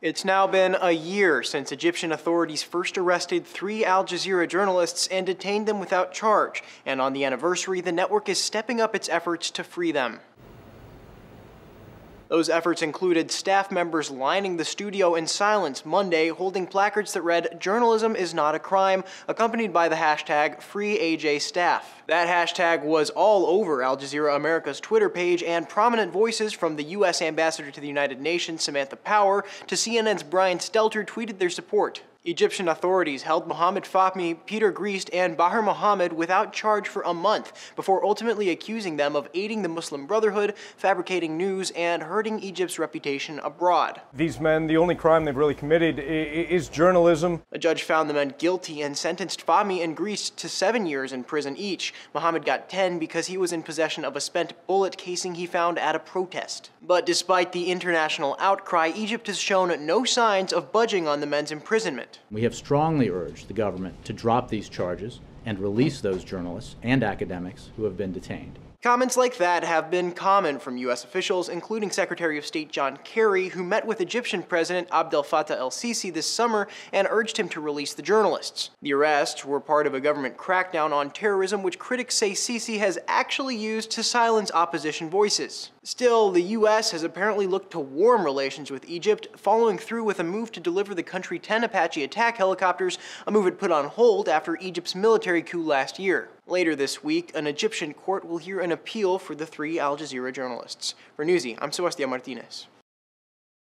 It's now been a year since Egyptian authorities first arrested 3 Al Jazeera journalists and detained them without charge, and on the anniversary, the network is stepping up its efforts to free them. Those efforts included staff members lining the studio in silence Monday, holding placards that read, "Journalism is not a crime," accompanied by the hashtag #FreeAJStaff. That hashtag was all over Al Jazeera America's Twitter page, and prominent voices from the U.S. Ambassador to the United Nations, Samantha Power, to CNN's Brian Stelter tweeted their support. Egyptian authorities held Mohammed Fahmy, Peter Griest, and Bahar Mohammed without charge for a month, before ultimately accusing them of aiding the Muslim Brotherhood, fabricating news, and hurting Egypt's reputation abroad. These men, the only crime they've really committed is journalism. A judge found the men guilty and sentenced Fahmy and Griest to 7 years in prison each. Mohammed got 10 because he was in possession of a spent bullet casing he found at a protest. But despite the international outcry, Egypt has shown no signs of budging on the men's imprisonment. We have strongly urged the government to drop these charges and release those journalists and academics who have been detained. Comments like that have been common from U.S. officials, including Secretary of State John Kerry, who met with Egyptian President Abdel Fattah el-Sisi this summer and urged him to release the journalists. The arrests were part of a government crackdown on terrorism, which critics say Sisi has actually used to silence opposition voices. Still, the U.S. has apparently looked to warm relations with Egypt, following through with a move to deliver the country 10 Apache attack helicopters, a move it put on hold after Egypt's military coup last year. Later this week, an Egyptian court will hear an appeal for the 3 Al Jazeera journalists. For Newsy, I'm Sebastián Martinez.